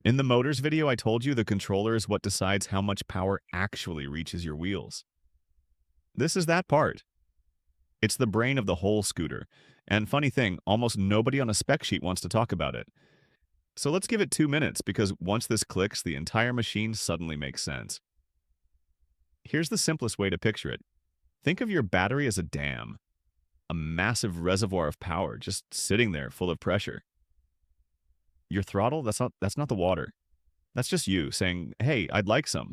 In the motors video, I told you the controller is what decides how much power actually reaches your wheels. This is that part. It's the brain of the whole scooter. And funny thing, almost nobody on a spec sheet wants to talk about it. So let's give it 2 minutes because once this clicks, the entire machine suddenly makes sense. Here's the simplest way to picture it. Think of your battery as a dam, a massive reservoir of power just sitting there full of pressure. Your throttle, that's not the water. That's just you saying, "Hey, I'd like some."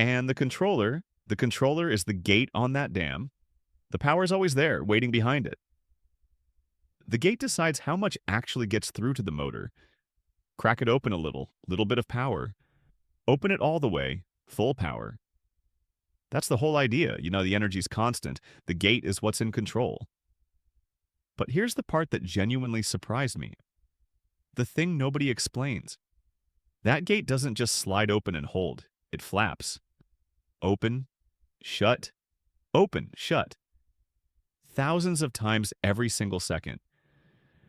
And the controller is the gate on that dam. The power is always there, waiting behind it. The gate decides how much actually gets through to the motor. Crack it open a little bit of power. Open it all the way, full power. That's the whole idea. The energy's constant. The gate is what's in control. But here's the part that genuinely surprised me. The thing nobody explains. That gate doesn't just slide open and hold. It flaps. Open, shut, open, shut. Thousands of times every single second.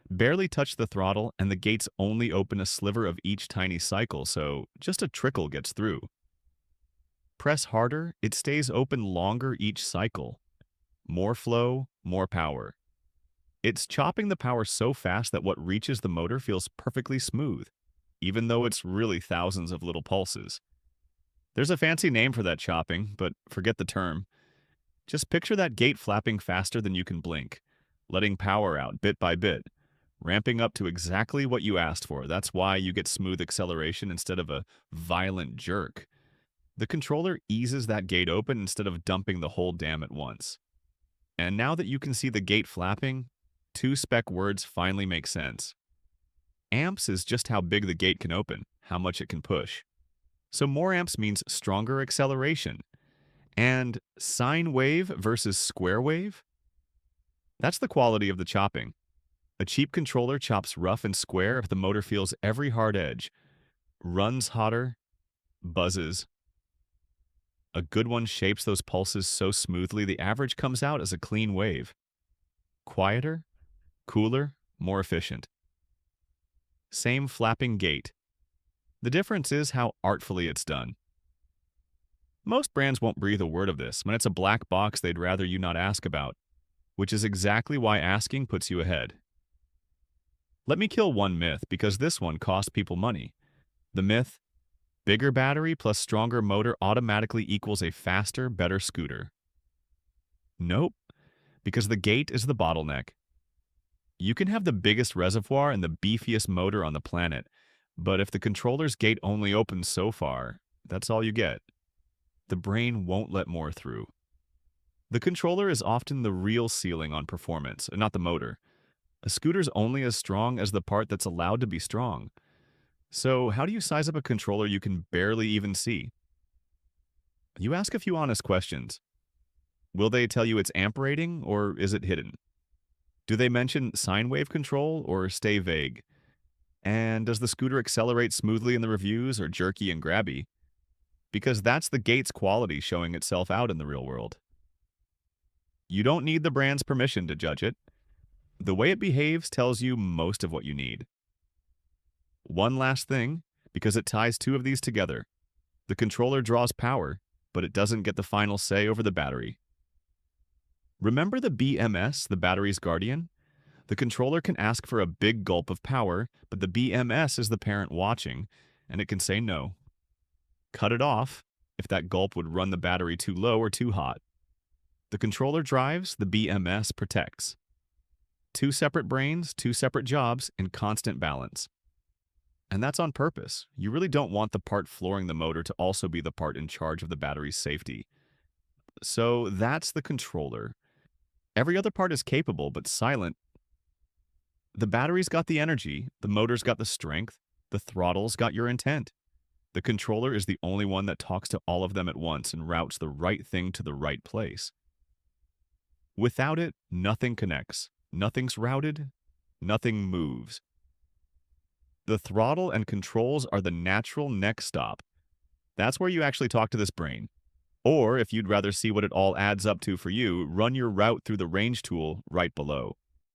Barely touch the throttle, and the gates only open a sliver of each tiny cycle, so just a trickle gets through. Press harder, it stays open longer each cycle. More flow, more power. It's chopping the power so fast that what reaches the motor feels perfectly smooth, even though it's really thousands of little pulses. There's a fancy name for that chopping, but forget the term. Just picture that gate flapping faster than you can blink, letting power out bit by bit, ramping up to exactly what you asked for. That's why you get smooth acceleration instead of a violent jerk. The controller eases that gate open instead of dumping the whole dam at once. And now that you can see the gate flapping, 2 spec words finally make sense. Amps is just how big the gate can open, how much it can push. So more amps means stronger acceleration. And sine wave versus square wave? That's the quality of the chopping. A cheap controller chops rough and square if the motor feels every hard edge, runs hotter, buzzes. A good one shapes those pulses so smoothly the average comes out as a clean wave. Quieter, cooler, more efficient. Same flapping gate. The difference is how artfully it's done. Most brands won't breathe a word of this. When it's a black box, they'd rather you not ask about, which is exactly why asking puts you ahead. Let me kill one myth, because this one costs people money. The myth: bigger battery plus stronger motor automatically equals a faster, better scooter. Nope, because the gate is the bottleneck. You can have the biggest reservoir and the beefiest motor on the planet, but if the controller's gate only opens so far, that's all you get. The brain won't let more through. The controller is often the real ceiling on performance, not the motor. A scooter's only as strong as the part that's allowed to be strong. So how do you size up a controller you can barely even see? You ask a few honest questions. Will they tell you its amp rating, or is it hidden? Do they mention sine wave control, or stay vague? And does the scooter accelerate smoothly in the reviews, or jerky and grabby? Because that's the gate's quality showing itself out in the real world. You don't need the brand's permission to judge it. The way it behaves tells you most of what you need. One last thing, because it ties 2 of these together. The controller draws power, but it doesn't get the final say over the battery. Remember the BMS, the battery's guardian? The controller can ask for a big gulp of power, but the BMS is the parent watching, and it can say no. Cut it off if that gulp would run the battery too low or too hot. The controller drives, the BMS protects. 2 separate brains, 2 separate jobs, in constant balance. And that's on purpose. You really don't want the part flooring the motor to also be the part in charge of the battery's safety. So that's the controller. Every other part is capable, but silent. The battery's got the energy, the motor's got the strength, the throttle's got your intent. The controller is the only one that talks to all of them at once and routes the right thing to the right place. Without it, nothing connects. Nothing's routed. Nothing moves. The throttle and controls are the natural next stop. That's where you actually talk to this brain. Or, if you'd rather see what it all adds up to for you, run your route through the range tool right below.